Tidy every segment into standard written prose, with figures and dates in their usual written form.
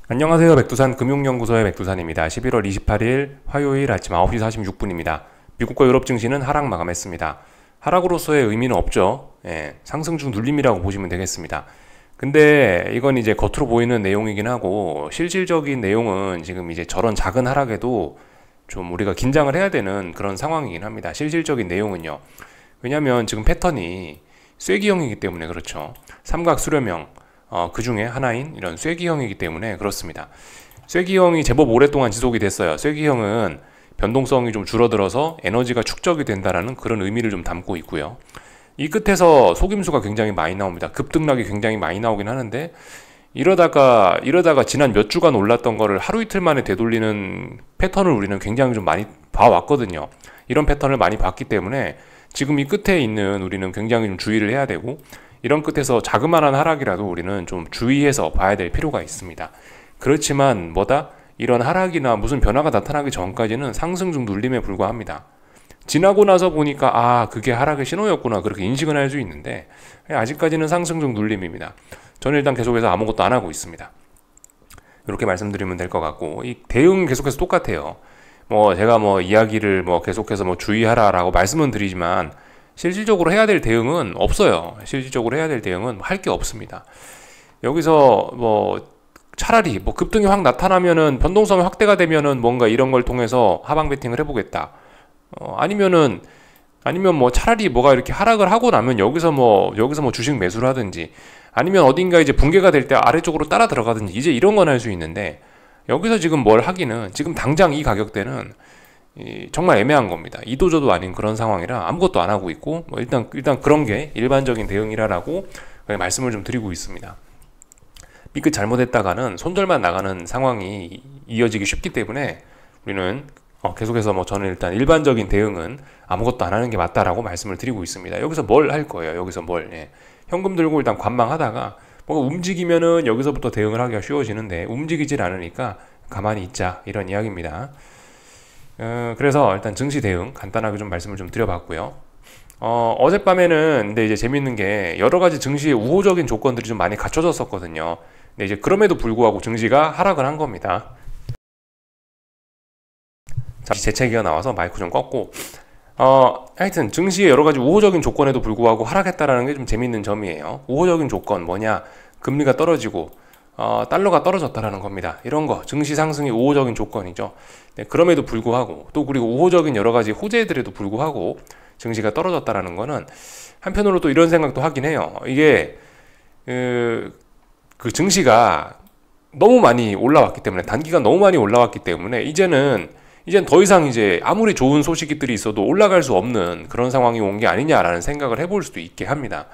안녕하세요. 백두산 금융연구소의 백두산입니다. 11월 28일 화요일 아침 9시 46분입니다. 미국과 유럽 증시는 하락 마감했습니다. 하락으로서의 의미는 없죠. 상승 중 눌림이라고 보시면 되겠습니다. 근데 이건 이제 겉으로 보이는 내용이긴 하고 실질적인 내용은 지금 이제 저런 작은 하락에도 좀 우리가 긴장을 해야 되는 그런 상황이긴 합니다. 실질적인 내용은요. 왜냐하면 지금 패턴이 쐐기형이기 때문에 그렇죠. 삼각 수렴형 그 중에 하나인 이런 쐐기형이기 때문에 그렇습니다. 쐐기형이 제법 오랫동안 지속이 됐어요. 쐐기형은 변동성이 좀 줄어들어서 에너지가 축적이 된다라는 그런 의미를 좀 담고 있고요. 이 끝에서 속임수가 굉장히 많이 나옵니다. 급등락이 굉장히 많이 나오긴 하는데 이러다가 지난 몇 주간 올랐던 거를 하루 이틀 만에 되돌리는 패턴을 우리는 굉장히 좀 많이 봐왔거든요. 이런 패턴을 많이 봤기 때문에 지금 이 끝에 있는 우리는 굉장히 좀 주의를 해야 되고, 이런 끝에서 자그마한 하락이라도 우리는 좀 주의해서 봐야 될 필요가 있습니다. 그렇지만 이런 하락이나 무슨 변화가 나타나기 전까지는 상승 중 눌림에 불과합니다. 지나고 나서 보니까 그게 하락의 신호였구나, 그렇게 인식은 할 수 있는데 아직까지는 상승 중 눌림입니다. 저는 일단 계속해서 아무것도 안 하고 있습니다. 이렇게 말씀드리면 될 것 같고, 이 대응은 계속해서 똑같아요. 제가 이야기를 계속해서 주의하라라고 말씀은 드리지만 실질적으로 해야 될 대응은 없어요. 실질적으로 해야 될 대응은 할 게 없습니다. 여기서 차라리 급등이 확 나타나면은 변동성이 확대가 되면은 뭔가 이런 걸 통해서 하방 베팅을 해보겠다. 아니면 차라리 뭐가 이렇게 하락을 하고 나면 여기서 주식 매수를 하든지, 아니면 어딘가 이제 붕괴가 될 때 아래쪽으로 따라 들어가든지, 이제 이런 건 할 수 있는데 여기서 지금 뭘 하기는, 지금 당장 이 가격대는 정말 애매한 겁니다. 이도저도 아닌 그런 상황이라 아무것도 안 하고 있고, 일단 그런 게 일반적인 대응이라고 말씀을 좀 드리고 있습니다. 삐끗 잘못했다가는 손절만 나가는 상황이 이어지기 쉽기 때문에 우리는 계속해서 저는 일단 일반적인 대응은 아무것도 안 하는 게 맞다라고 말씀을 드리고 있습니다. 여기서 뭘 할 거예요? 여기서 현금 들고 일단 관망하다가 뭔가 움직이면은 여기서부터 대응을 하기가 쉬워지는데 움직이질 않으니까 가만히 있자, 이런 이야기입니다. 그래서 일단 증시 대응 간단하게 좀 말씀을 좀 드려봤고요. 어젯밤에는 근데 이제 재밌는 게 여러 가지 증시의 우호적인 조건들이 좀 많이 갖춰졌었거든요. 근데 이제 그럼에도 불구하고 증시가 하락을 한 겁니다. 잠시 재채기가 나와서 마이크 좀 껐고, 하여튼 증시의 여러 가지 우호적인 조건에도 불구하고 하락했다라는 게 좀 재밌는 점이에요. 우호적인 조건 뭐냐? 금리가 떨어지고 달러가 떨어졌다라는 겁니다. 이런 거 증시 상승의 우호적인 조건이죠. 네, 그럼에도 불구하고 그리고 우호적인 여러 가지 호재들에도 불구하고 증시가 떨어졌다라는 거는 한편으로 또 이런 생각도 하긴 해요. 이게 그 증시가 너무 많이 올라왔기 때문에, 단기간 너무 많이 올라왔기 때문에 이젠 더 이상 이제 아무리 좋은 소식들이 있어도 올라갈 수 없는 그런 상황이 온 게 아니냐라는 생각을 해볼 수도 있게 합니다.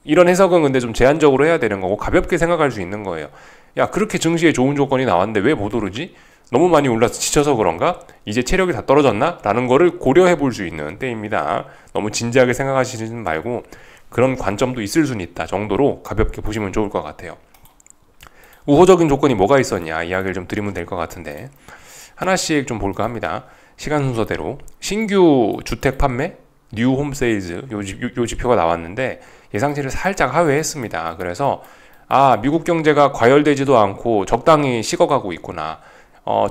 이런 해석은 근데 좀 제한적으로 해야 되는 거고, 가볍게 생각할 수 있는 거예요. 야, 그렇게 증시에 좋은 조건이 나왔는데 왜 못 오르지? 너무 많이 올라서 지쳐서 그런가? 이제 체력이 다 떨어졌나? 라는 거를 고려해 볼 수 있는 때입니다. 너무 진지하게 생각하시지 말고 그런 관점도 있을 수는 있다 정도로 가볍게 보시면 좋을 것 같아요. 우호적인 조건이 뭐가 있었냐 이야기를 좀 드리면 될 것 같은데, 하나씩 좀 볼까 합니다. 시간 순서대로 신규 주택 판매, 뉴 홈 세일즈, 요 지표가 나왔는데 예상치를 살짝 하회했습니다. 그래서 미국 경제가 과열되지도 않고 적당히 식어가고 있구나.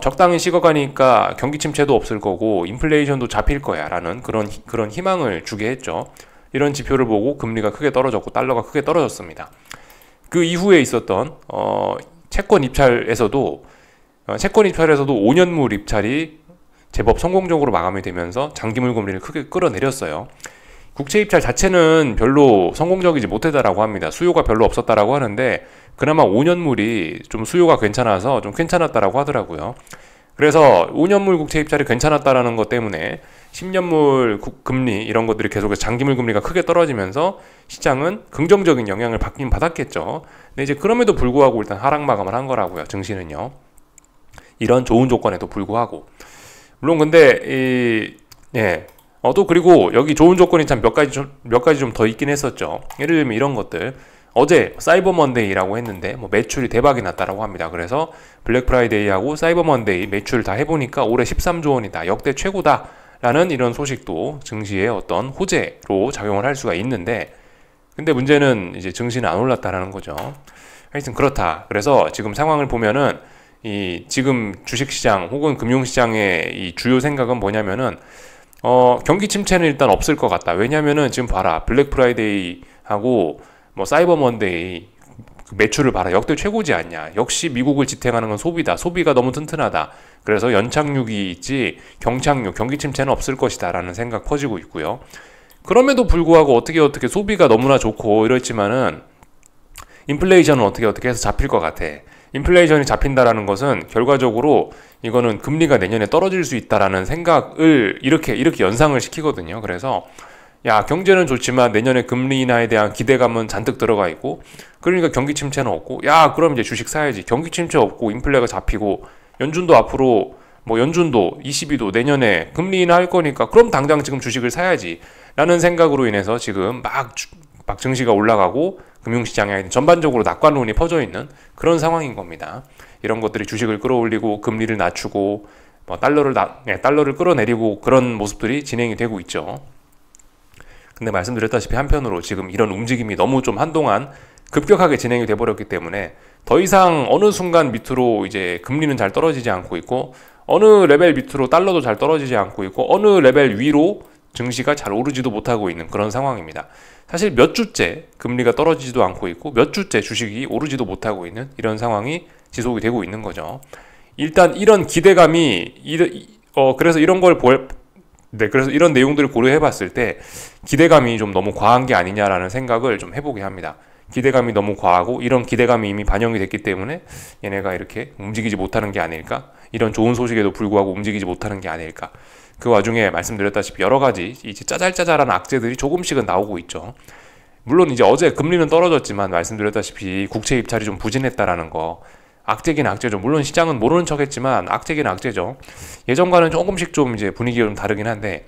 적당히 식어가니까 경기 침체도 없을 거고 인플레이션도 잡힐 거야 라는 그런 희망을 주게 했죠. 이런 지표를 보고 금리가 크게 떨어졌고 달러가 크게 떨어졌습니다. 그 이후에 있었던 채권 입찰에서도 5년물 입찰이 제법 성공적으로 마감이 되면서 장기물 금리를 크게 끌어내렸어요. 국채 입찰 자체는 별로 성공적이지 못했다라고 합니다. 수요가 별로 없었다라고 하는데 그나마 5년물이 좀 수요가 괜찮아서 좀 괜찮았다라고 하더라고요. 그래서 5년물 국채 입찰이 괜찮았다라는 것 때문에 10년물 금리 이런 것들이 계속해서 장기물 금리가 크게 떨어지면서 시장은 긍정적인 영향을 받긴 받았겠죠. 근데 이제 그럼에도 불구하고 일단 하락 마감을 한 거라고요. 증시는요. 이런 좋은 조건에도 불구하고. 물론 근데 또 그리고 여기 좋은 조건이 참 몇 가지 좀 더 있긴 했었죠. 예를 들면 이런 것들. 어제 사이버 먼데이라고 했는데 매출이 대박이 났다라고 합니다. 그래서 블랙 프라이데이하고 사이버 먼데이 매출 다 해보니까 올해 13조 원이다. 역대 최고다. 라는 이런 소식도 증시의 어떤 호재로 작용을 할 수가 있는데, 근데 문제는 이제 증시는 안 올랐다라는 거죠. 하여튼 그렇다. 그래서 지금 상황을 보면은 이 지금 주식시장 혹은 금융시장의 이 주요 생각은 뭐냐면은 경기 침체는 일단 없을 것 같다. 왜냐면은 지금 봐라. 블랙 프라이데이 하고 뭐 사이버 먼데이 매출을 봐라. 역대 최고지 않냐. 역시 미국을 지탱하는 건 소비다. 소비가 너무 튼튼하다. 그래서 연착륙이 있지 경착륙, 경기 침체는 없을 것이다 라는 생각 퍼지고 있고요. 그럼에도 불구하고 어떻게 소비가 너무나 좋고 이렇지만은 인플레이션은 어떻게 해서 잡힐 것 같아. 인플레이션이 잡힌다라는 것은 결과적으로 이거는 금리가 내년에 떨어질 수 있다라는 생각을 이렇게 연상을 시키거든요. 그래서 야, 경제는 좋지만 내년에 금리 인하에 대한 기대감은 잔뜩 들어가 있고, 그러니까 경기 침체는 없고, 야, 그럼 이제 주식 사야지. 경기 침체 없고 인플레가 잡히고 연준도 앞으로 뭐 연준도 22도 내년에 금리 인하할 거니까 그럼 당장 지금 주식을 사야지 라는 생각으로 인해서 지금 막 증시가 올라가고 금융시장에 전반적으로 낙관론이 퍼져 있는 그런 상황인 겁니다. 이런 것들이 주식을 끌어올리고 금리를 낮추고 뭐 달러를 끌어내리고 그런 모습들이 진행이 되고 있죠. 근데 말씀드렸다시피 한편으로 지금 이런 움직임이 너무 좀 한동안 급격하게 진행이 돼버렸기 때문에 더 이상 어느 순간 밑으로 이제 금리는 잘 떨어지지 않고 있고 어느 레벨 밑으로 달러도 잘 떨어지지 않고 있고 어느 레벨 위로 증시가 잘 오르지도 못하고 있는 그런 상황입니다. 사실 몇 주째 금리가 떨어지지도 않고 있고 몇 주째 주식이 오르지도 못하고 있는 이런 상황이 지속이 되고 있는 거죠. 일단 이런 기대감이 그래서 그래서 이런 내용들을 고려해 봤을 때 기대감이 좀 너무 과한 게 아니냐라는 생각을 좀 해보게 합니다. 기대감이 너무 과하고 이런 기대감이 이미 반영이 됐기 때문에 얘네가 이렇게 움직이지 못하는 게 아닐까? 이런 좋은 소식에도 불구하고 움직이지 못하는 게 아닐까? 그 와중에 말씀드렸다시피 여러 가지 이제 짜잘짜잘한 악재들이 조금씩은 나오고 있죠. 물론 이제 어제 금리는 떨어졌지만 말씀드렸다시피 국채 입찰이 좀 부진했다라는 거 악재긴 악재죠. 물론 시장은 모르는 척했지만 악재긴 악재죠. 예전과는 조금씩 좀 이제 분위기가 좀 다르긴 한데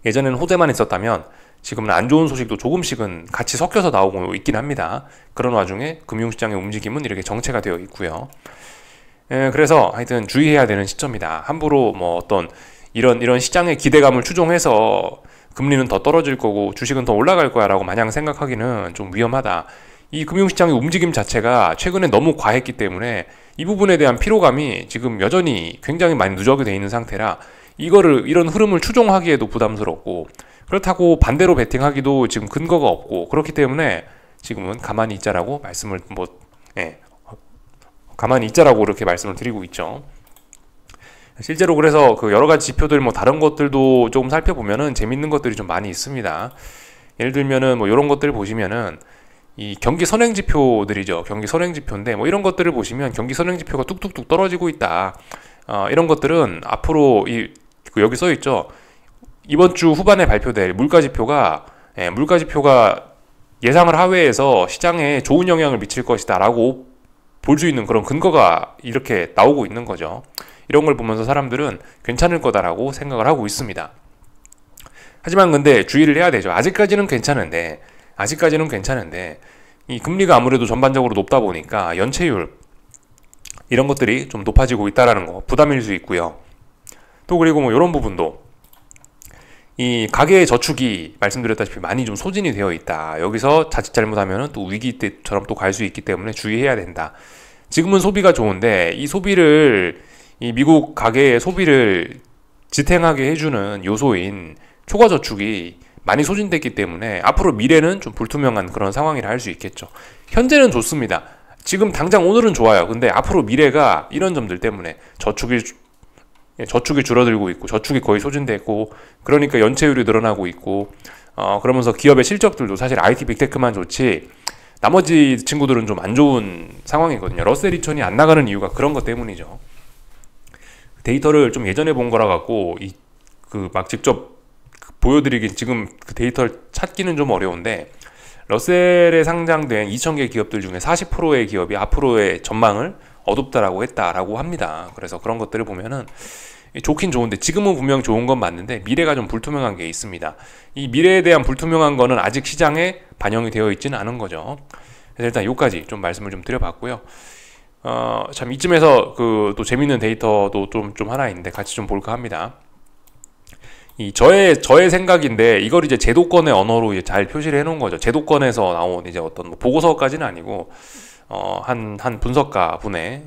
예전에는 호재만 있었다면 지금은 안 좋은 소식도 조금씩은 같이 섞여서 나오고 있긴 합니다. 그런 와중에 금융시장의 움직임은 이렇게 정체가 되어 있고요. 그래서 하여튼 주의해야 되는 시점이다. 함부로 뭐 어떤 이런 시장의 기대감을 추종해서 금리는 더 떨어질 거고 주식은 더 올라갈 거야 라고 마냥 생각하기는 좀 위험하다. 이 금융시장의 움직임 자체가 최근에 너무 과했기 때문에 이 부분에 대한 피로감이 지금 여전히 굉장히 많이 누적이 되어 있는 상태라 이런 흐름을 추종하기에도 부담스럽고 그렇다고 반대로 베팅하기도 지금 근거가 없고 그렇기 때문에 지금은 가만히 있자라고 가만히 있자라고 이렇게 말씀을 드리고 있죠. 실제로 그래서 그 여러 가지 지표들 뭐 다른 것들도 조금 살펴보면은 재밌는 것들이 좀 많이 있습니다. 예를 들면은 뭐 이런 것들 보시면은 이 경기 선행 지표들이죠. 경기 선행 지표인데 뭐 이런 것들을 보시면 경기 선행 지표가 뚝뚝뚝 떨어지고 있다. 이런 것들은 앞으로 여기 써 있죠. 이번 주 후반에 발표될 물가 지표가 예상을 하회해서 시장에 좋은 영향을 미칠 것이다라고 볼 수 있는 그런 근거가 이렇게 나오고 있는 거죠. 이런 걸 보면서 사람들은 괜찮을 거다라고 생각을 하고 있습니다. 하지만 근데 주의를 해야 되죠. 아직까지는 괜찮은데 이 금리가 아무래도 전반적으로 높다 보니까 연체율 이런 것들이 좀 높아지고 있다라는 거 부담일 수 있고요. 또 그리고 뭐 이런 부분도 이 가계의 저축이 말씀드렸다시피 많이 좀 소진이 되어 있다. 여기서 자칫 잘못하면 또 위기 때처럼 또 갈 수 있기 때문에 주의해야 된다. 지금은 소비가 좋은데 이 미국 가계의 소비를 지탱하게 해주는 요소인 초과 저축이 많이 소진됐기 때문에 앞으로 미래는 좀 불투명한 그런 상황이라 할 수 있겠죠. 현재는 좋습니다. 지금 당장 오늘은 좋아요. 근데 앞으로 미래가 이런 점들 때문에 저축이 줄어들고 있고 저축이 거의 소진됐고 그러니까 연체율이 늘어나고 있고 그러면서 기업의 실적들도 사실 IT 빅테크만 좋지 나머지 친구들은 좀 안 좋은 상황이거든요. 러셀 2000이 안 나가는 이유가 그런 것 때문이죠. 데이터를 좀 예전에 본 거라 갖고 막 직접 보여드리긴 지금 그 데이터를 찾기는 좀 어려운데 러셀에 상장된 2000개 기업들 중에 40%의 기업이 앞으로의 전망을 어둡다라고 했다라고 합니다. 그래서 그런 것들을 보면은 좋긴 좋은데 지금은 분명 좋은 건 맞는데 미래가 좀 불투명한 게 있습니다. 이 미래에 대한 불투명한 거는 아직 시장에 반영이 되어 있지는 않은 거죠. 그래서 일단 여기까지 좀 말씀을 좀 드려봤고요. 참 이쯤에서 또 재밌는 데이터도 좀 하나 있는데 같이 좀 볼까 합니다. 이 저의 생각인데 이걸 이제 제도권의 언어로 이제 잘 표시를 해놓은 거죠. 제도권에서 나온 이제 어떤 뭐 보고서까지는 아니고 한 분석가 분의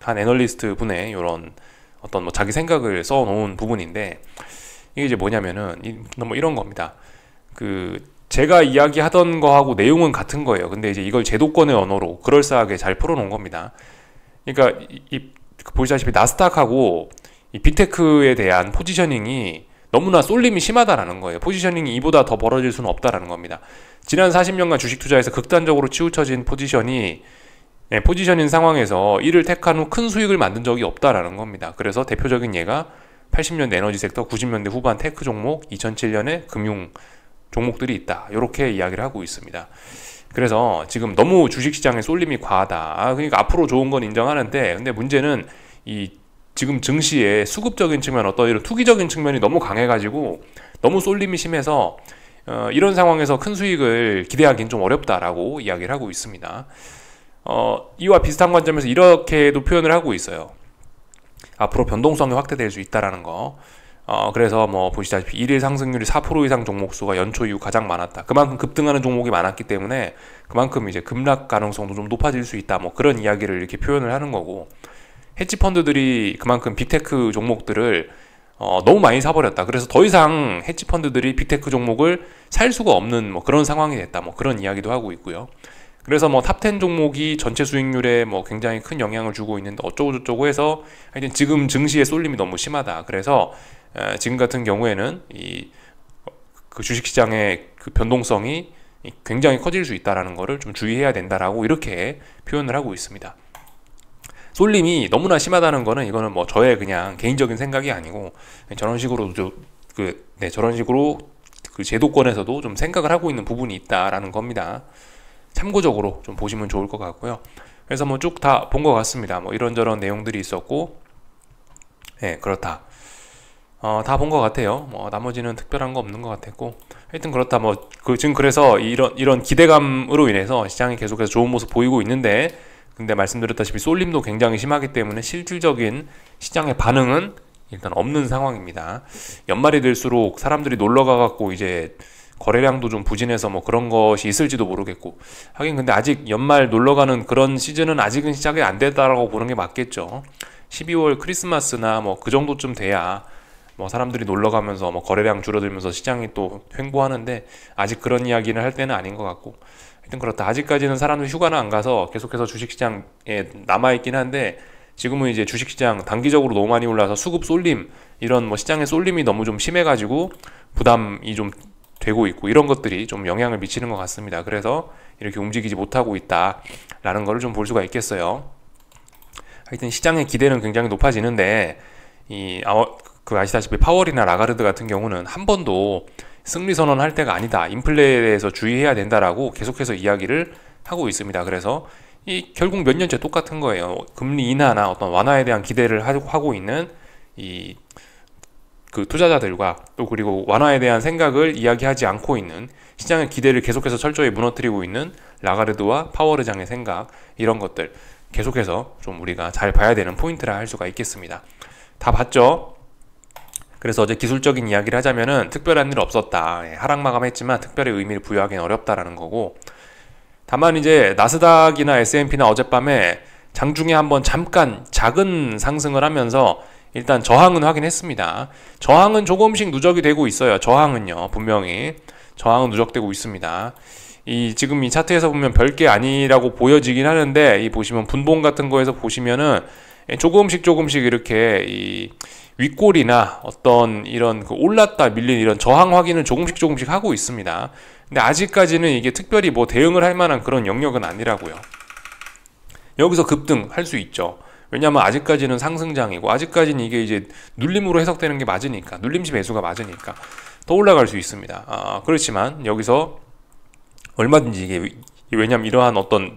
한 애널리스트 분의 이런 어떤 뭐 자기 생각을 써놓은 부분인데, 이게 이제 뭐냐면은 뭐 이런 겁니다. 제가 이야기하던 거하고 내용은 같은 거예요. 근데 이제 이걸 제도권의 언어로 그럴싸하게 잘 풀어놓은 겁니다. 그러니까 보시다시피 나스닥하고 이 빅테크에 대한 포지셔닝이 너무나 쏠림이 심하다라는 거예요. 포지셔닝이 이보다 더 벌어질 수는 없다라는 겁니다. 지난 40년간 주식 투자에서 극단적으로 치우쳐진 포지션인 상황에서 이를 택한 후 큰 수익을 만든 적이 없다라는 겁니다. 그래서 대표적인 예가 80년대 에너지 섹터, 90년대 후반 테크 종목, 2007년에 금융 종목들이 있다. 이렇게 이야기를 하고 있습니다. 그래서 지금 너무 주식시장의 쏠림이 과하다. 그러니까 앞으로 좋은 건 인정하는데, 근데 문제는 지금 증시의 수급적인 측면, 어떤 이런 투기적인 측면이 너무 강해가지고 너무 쏠림이 심해서 이런 상황에서 큰 수익을 기대하기는 좀 어렵다라고 이야기를 하고 있습니다. 이와 비슷한 관점에서 이렇게도 표현을 하고 있어요. 앞으로 변동성이 확대될 수 있다라는 거. 그래서 뭐 보시다시피 일일 상승률이 4% 이상 종목 수가 연초 이후 가장 많았다. 그만큼 급등하는 종목이 많았기 때문에 그만큼 이제 급락 가능성도 좀 높아질 수 있다. 뭐 그런 이야기를 이렇게 표현을 하는 거고, 헤지 펀드들이 그만큼 빅테크 종목들을 너무 많이 사버렸다. 그래서 더 이상 헤지 펀드들이 빅테크 종목을 살 수가 없는 뭐 그런 상황이 됐다. 뭐 그런 이야기도 하고 있고요. 그래서 뭐 탑10 종목이 전체 수익률에 뭐 굉장히 큰 영향을 주고 있는데 어쩌고 저쩌고 해서 하여튼 지금 증시의 쏠림이 너무 심하다. 그래서 지금 같은 경우에는 그 주식시장의 그 변동성이 굉장히 커질 수 있다라는 거를 좀 주의해야 된다라고 이렇게 표현을 하고 있습니다. 쏠림이 너무나 심하다는 거는 이거는 뭐 저의 그냥 개인적인 생각이 아니고 저런 식으로 저런 식으로 그 제도권에서도 좀 생각을 하고 있는 부분이 있다라는 겁니다. 참고적으로 좀 보시면 좋을 것 같고요. 그래서 뭐 쭉 다 본 것 같습니다. 뭐 이런저런 내용들이 있었고, 그렇다. 다 본 것 같아요. 뭐 나머지는 특별한 거 없는 것 같았고, 하여튼 그렇다. 뭐 지금 그래서 이런 기대감으로 인해서 시장이 계속해서 좋은 모습 보이고 있는데, 근데 말씀드렸다시피 쏠림도 굉장히 심하기 때문에 실질적인 시장의 반응은 일단 없는 상황입니다. 연말이 될수록 사람들이 놀러 가갖고 이제 거래량도 좀 부진해서 뭐 그런 것이 있을지도 모르겠고, 하긴 근데 아직 연말 놀러가는 그런 시즌은 아직은 시작이 안 됐다라고 보는 게 맞겠죠. 12월 크리스마스나 뭐 그 정도쯤 돼야 뭐 사람들이 놀러가면서 뭐 거래량 줄어들면서 시장이 또 횡보하는데, 아직 그런 이야기를 할 때는 아닌 것 같고, 하여튼 그렇다. 아직까지는 사람들이 휴가는 안 가서 계속해서 주식시장에 남아있긴 한데, 지금은 이제 주식시장 단기적으로 너무 많이 올라서 수급 쏠림, 이런 뭐 시장의 쏠림이 너무 좀 심해가지고 부담이 좀 되고 있고, 이런 것들이 좀 영향을 미치는 것 같습니다. 그래서 이렇게 움직이지 못하고 있다라는 거를 좀 볼 수가 있겠어요. 하여튼 시장의 기대는 굉장히 높아지는데, 아시다시피 파월이나 라가르드 같은 경우는 한 번도 승리 선언할 때가 아니다. 인플레에 대해서 주의해야 된다라고 계속해서 이야기를 하고 있습니다. 그래서 결국 몇 년째 똑같은 거예요. 금리 인하나 어떤 완화에 대한 기대를 하고 있는 그 투자자들과, 또 그리고 완화에 대한 생각을 이야기하지 않고 있는, 시장의 기대를 계속해서 철저히 무너뜨리고 있는 라가르드와 파월 의장의 생각, 이런 것들 계속해서 좀 우리가 잘 봐야 되는 포인트라 할 수가 있겠습니다. 다 봤죠? 그래서 어제 기술적인 이야기를 하자면은 특별한 일 없었다. 하락 마감했지만 특별히 의미를 부여하기는 어렵다라는 거고, 다만 이제 나스닥이나 S&P나 어젯밤에 장중에 한번 잠깐 작은 상승을 하면서 일단 저항은 확인했습니다. 저항은 조금씩 누적이 되고 있어요. 저항은요, 분명히 저항은 누적되고 있습니다. 지금 이 차트에서 보면 별게 아니라고 보여지긴 하는데, 보시면 분봉 같은 거에서 보시면은 조금씩 이렇게 윗골이나 어떤 이런 올랐다 밀린 이런 저항 확인을 조금씩 하고 있습니다. 근데 아직까지는 이게 특별히 뭐 대응을 할 만한 그런 영역은 아니라고요. 여기서 급등할 수 있죠. 왜냐하면 아직까지는 상승장이고, 아직까지는 이게 이제 눌림으로 해석되는 게 맞으니까, 눌림시 매수가 맞으니까 더 올라갈 수 있습니다. 그렇지만 여기서 얼마든지 왜냐하면 이러한 어떤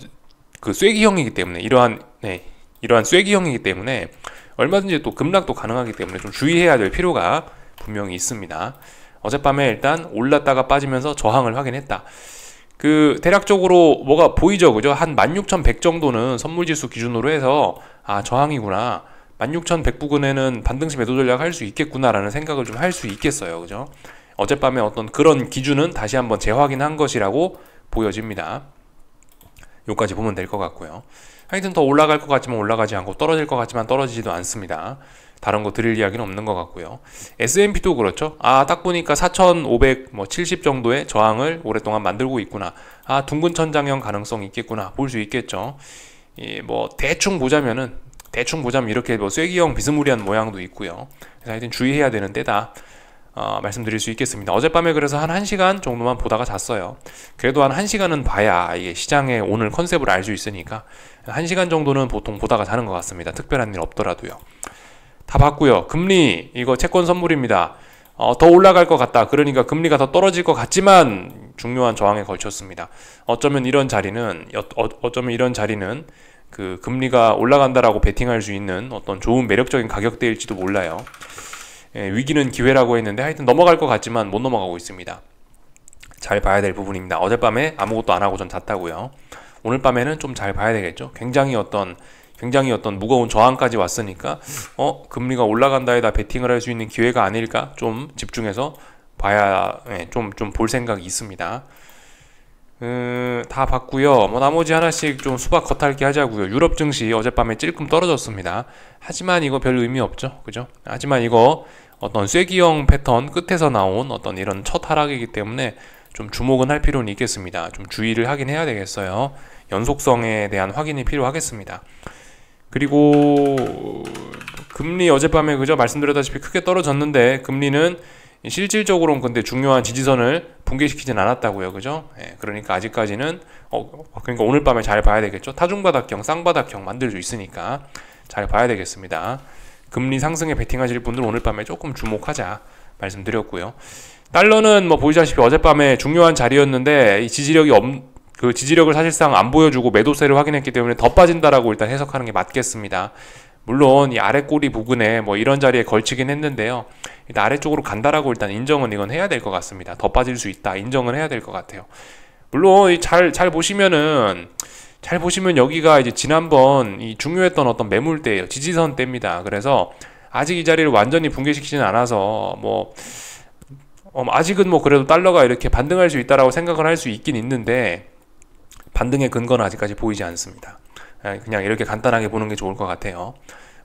그 쐐기형이기 때문에, 이러한 쐐기형이기 때문에 얼마든지 또 급락도 가능하기 때문에 좀 주의해야 될 필요가 분명히 있습니다. 어젯밤에 일단 올랐다가 빠지면서 저항을 확인했다. 대략적으로 뭐가 보이죠, 그죠? 한 16,100 정도는 선물지수 기준으로 해서 저항이구나, 16,100 부근에는 반등시 매도 전략 할 수 있겠구나라는 생각을 좀 할 수 있겠어요, 그죠? 어젯밤에 어떤 그런 기준은 다시 한번 재확인한 것이라고 보여집니다. 요까지 보면 될 것 같고요. 하여튼 더 올라갈 것 같지만 올라가지 않고 떨어질 것 같지만 떨어지지도 않습니다. 다른 거 드릴 이야기는 없는 것 같고요. S&P도 그렇죠. 딱 보니까 4,570 정도의 저항을 오랫동안 만들고 있구나. 둥근 천장형 가능성이 있겠구나. 볼 수 있겠죠. 뭐 대충 보자면 이렇게 뭐 쐐기형 비스무리한 모양도 있고요. 그래서 하여튼 주의해야 되는 때다. 말씀드릴 수 있겠습니다. 어젯밤에 그래서 한 1시간 정도만 보다가 잤어요. 그래도 한 1시간은 봐야 이게 시장의 오늘 컨셉을 알 수 있으니까 1시간 정도는 보통 보다가 자는 것 같습니다. 특별한 일 없더라도요. 다 봤고요. 금리 이거 채권 선물입니다. 더 올라갈 것 같다. 그러니까 금리가 더 떨어질 것 같지만 중요한 저항에 걸쳤습니다. 어쩌면 이런 자리는 그 금리가 올라간다라고 베팅할 수 있는 어떤 좋은 매력적인 가격대일지도 몰라요. 위기는 기회라고 했는데 하여튼 넘어갈 것 같지만 못 넘어가고 있습니다. 잘 봐야 될 부분입니다. 어젯밤에 아무것도 안 하고 전 잤다고요. 오늘 밤에는 좀 잘 봐야 되겠죠. 굉장히 어떤 무거운 저항까지 왔으니까 금리가 올라간다에다 베팅을 할 수 있는 기회가 아닐까 좀 집중해서 봐야 좀 볼 생각이 있습니다. 다 봤고요. 뭐 나머지 하나씩 좀 수박 겉핥기 하자고요. 유럽 증시 어젯밤에 찔끔 떨어졌습니다. 하지만 이거 별 의미 없죠, 그죠? 하지만 이거 어떤 쐐기형 패턴 끝에서 나온 어떤 이런 첫 하락이기 때문에 좀 주목은 할 필요는 있겠습니다. 좀 주의를 하긴 해야 되겠어요. 연속성에 대한 확인이 필요하겠습니다. 그리고 금리 어젯밤에 그죠? 말씀드렸다시피 크게 떨어졌는데 금리는 실질적으로는 근데 중요한 지지선을 붕괴시키진 않았다고요. 그죠? 그러니까 아직까지는 그러니까 오늘 밤에 잘 봐야 되겠죠. 타중바닥형, 쌍바닥형 만들 수 있으니까 잘 봐야 되겠습니다. 금리 상승에 베팅하실 분들 오늘 밤에 조금 주목하자 말씀드렸고요. 달러는 뭐 보시다시피 어젯밤에 중요한 자리였는데 이 지지력을 사실상 안 보여주고 매도세를 확인했기 때문에 더 빠진다라고 일단 해석하는 게 맞겠습니다. 물론 이 아래 꼬리 부근에 뭐 이런 자리에 걸치긴 했는데요. 일단 아래쪽으로 간다라고 일단 인정은 이건 해야 될 것 같습니다. 더 빠질 수 있다 인정은 해야 될 것 같아요. 물론 잘 보시면 여기가 이제 지난번 이 중요했던 어떤 매물대예요. 지지선 대입니다. 그래서 아직 이 자리를 완전히 붕괴시키지는 않아서 뭐 아직은 뭐 그래도 달러가 이렇게 반등할 수 있다라고 생각을 할 수 있긴 있는데 반등의 근거는 아직까지 보이지 않습니다. 그냥 이렇게 간단하게 보는 게 좋을 것 같아요.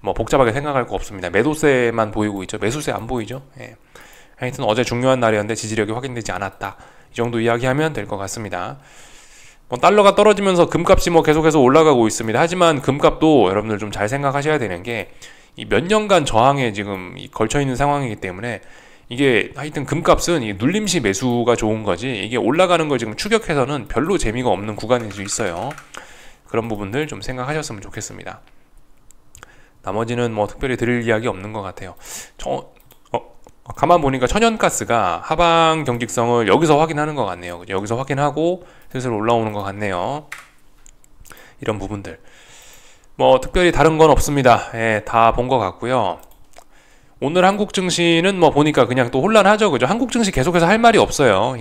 뭐 복잡하게 생각할 거 없습니다. 매도세만 보이고 있죠. 매수세 안 보이죠. 하여튼 어제 중요한 날이었는데 지지력이 확인되지 않았다. 이 정도 이야기하면 될 것 같습니다. 뭐 달러가 떨어지면서 금값이 뭐 계속해서 올라가고 있습니다. 하지만 금값도 여러분들 좀 잘 생각하셔야 되는 게 이 몇 년간 저항에 지금 걸쳐 있는 상황이기 때문에 이게 하여튼 금값은 이 눌림시 매수가 좋은 거지 이게 올라가는 걸 지금 추격해서는 별로 재미가 없는 구간일 수 있어요. 그런 부분들 좀 생각하셨으면 좋겠습니다. 나머지는 뭐 특별히 드릴 이야기 없는 것 같아요. 가만 보니까 천연가스가 하방 경직성을 여기서 확인하는 것 같네요. 여기서 확인하고 슬슬 올라오는 것 같네요. 이런 부분들 뭐 특별히 다른 건 없습니다. 다 본 것 같고요. 오늘 한국 증시는 뭐 보니까 그냥 또 혼란하죠, 그죠? 한국 증시 계속해서 할 말이 없어요.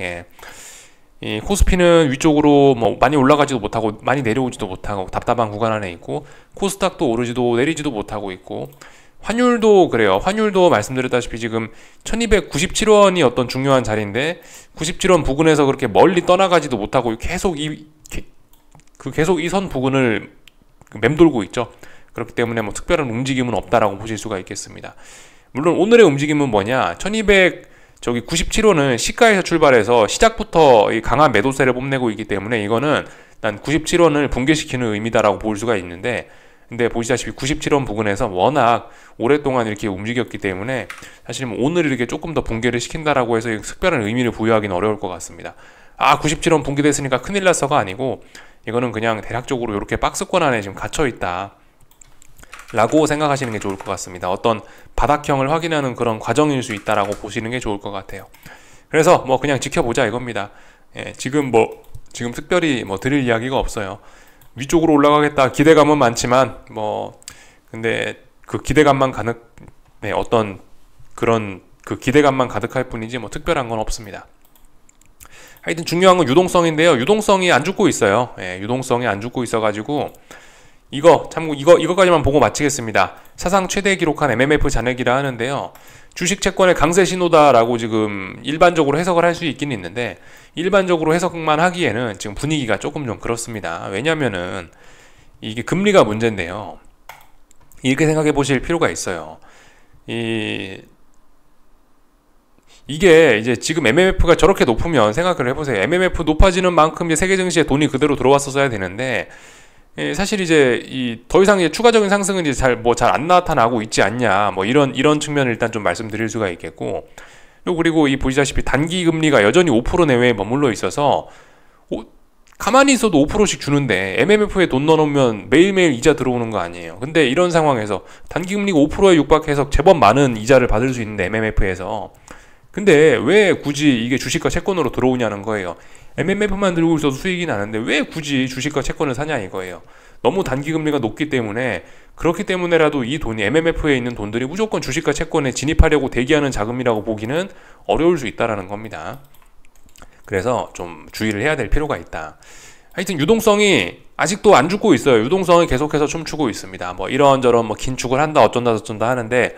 이 코스피는 위쪽으로 뭐 많이 올라가지도 못하고 많이 내려오지도 못하고 답답한 구간 안에 있고 코스닥도 오르지도 내리지도 못하고 있고 환율도 그래요. 환율도 말씀드렸다시피 지금 1297원이 어떤 중요한 자리인데 97원 부근에서 그렇게 멀리 떠나가지도 못하고 계속 이 선 부근을 맴돌고 있죠. 그렇기 때문에 뭐 특별한 움직임은 없다라고 보실 수가 있겠습니다. 물론 오늘의 움직임은 뭐냐? 1297원은 시가에서 출발해서 시작부터 이 강한 매도세를 뽐내고 있기 때문에 이거는 난 97원을 붕괴시키는 의미다라고 볼 수가 있는데 근데 보시다시피 97원 부근에서 워낙 오랫동안 이렇게 움직였기 때문에 사실 오늘 이렇게 조금 더 붕괴를 시킨다라고 해서 특별한 의미를 부여하기는 어려울 것 같습니다. 97원 붕괴됐으니까 큰일 났어가 아니고 이거는 그냥 대략적으로 이렇게 박스권 안에 지금 갇혀있다 라고 생각하시는 게 좋을 것 같습니다. 어떤 바닥형을 확인하는 그런 과정일 수 있다라고 보시는 게 좋을 것 같아요. 그래서 뭐 그냥 지켜보자 이겁니다. 지금 특별히 뭐 드릴 이야기가 없어요. 위쪽으로 올라가겠다 기대감은 많지만 뭐 근데 그 기대감만 어떤 그런 그 기대감만 가득할 뿐이지 뭐 특별한 건 없습니다. 하여튼 중요한 건 유동성인데요. 유동성이 안 죽고 있어요. 유동성이 안 죽고 있어가지고 이거까지만 보고 마치겠습니다. 사상 최대 기록한 MMF 잔액이라 하는데요. 주식 채권의 강세 신호다라고 지금 일반적으로 해석을 할 수 있긴 있는데, 일반적으로 해석만 하기에는 지금 분위기가 조금 좀 그렇습니다. 왜냐면은 이게 금리가 문제인데요. 이렇게 생각해 보실 필요가 있어요. 이게 이제 지금 MMF가 저렇게 높으면 생각을 해보세요. MMF 높아지는 만큼 이제 세계 증시에 돈이 그대로 들어왔었어야 되는데, 사실 이제 더 이상 이제 추가적인 상승은 이제 잘 안 나타나고 있지 않냐, 뭐 이런 측면을 일단 좀 말씀드릴 수가 있겠고, 그리고 보시다시피 단기 금리가 여전히 5% 내외에 머물러 있어서 가만히 있어도 5%씩 주는데 MMF에 돈 넣어놓으면 매일매일 이자 들어오는 거 아니에요. 근데 이런 상황에서 단기 금리가 5%에 육박해서 제법 많은 이자를 받을 수 있는데 MMF에서, 근데 왜 굳이 이게 주식과 채권으로 들어오냐는 거예요. MMF만 들고 있어도 수익이 나는데 왜 굳이 주식과 채권을 사냐 이거예요. 너무 단기 금리가 높기 때문에, 그렇기 때문에라도 이 돈이 MMF에 있는 돈들이 무조건 주식과 채권에 진입하려고 대기하는 자금이라고 보기는 어려울 수 있다라는 겁니다. 그래서 좀 주의를 해야 될 필요가 있다. 하여튼 유동성이 아직도 안 죽고 있어요. 유동성이 계속해서 춤추고 있습니다. 뭐 이런저런 긴축을 한다 어쩐다 저쩐다 하는데,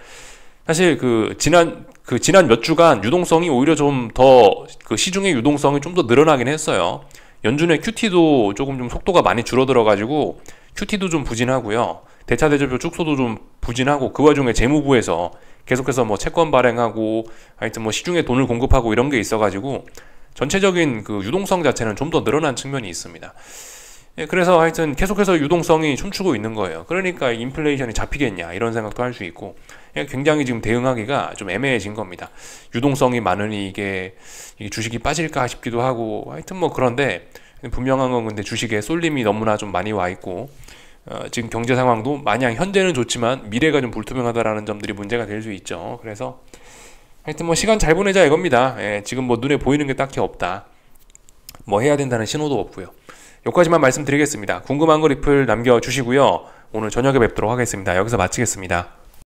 사실 지난 몇 주간 유동성이 오히려 좀 더 시중의 유동성이 좀 더 늘어나긴 했어요. 연준의 QT도 조금 좀 속도가 많이 줄어들어가지고 QT도 좀 부진하고요. 대차대조표 축소도 좀 부진하고, 그 와중에 재무부에서 계속해서 채권 발행하고 하여튼 시중에 돈을 공급하고 이런 게 있어가지고 전체적인 유동성 자체는 좀 더 늘어난 측면이 있습니다. 그래서 하여튼 계속해서 유동성이 춤추고 있는 거예요. 그러니까 인플레이션이 잡히겠냐 이런 생각도 할 수 있고, 굉장히 지금 대응하기가 좀 애매해진 겁니다. 유동성이 많으니 이게 주식이 빠질까 싶기도 하고, 하여튼 그런데 분명한 건 근데 주식에 쏠림이 너무나 좀 많이 와 있고, 지금 경제 상황도 마냥 현재는 좋지만 미래가 좀 불투명하다라는 점들이 문제가 될 수 있죠. 그래서 하여튼 시간 잘 보내자 이겁니다. 지금 눈에 보이는 게 딱히 없다. 해야 된다는 신호도 없고요. 여기까지만 말씀드리겠습니다. 궁금한 거 리플 남겨주시고요. 오늘 저녁에 뵙도록 하겠습니다. 여기서 마치겠습니다.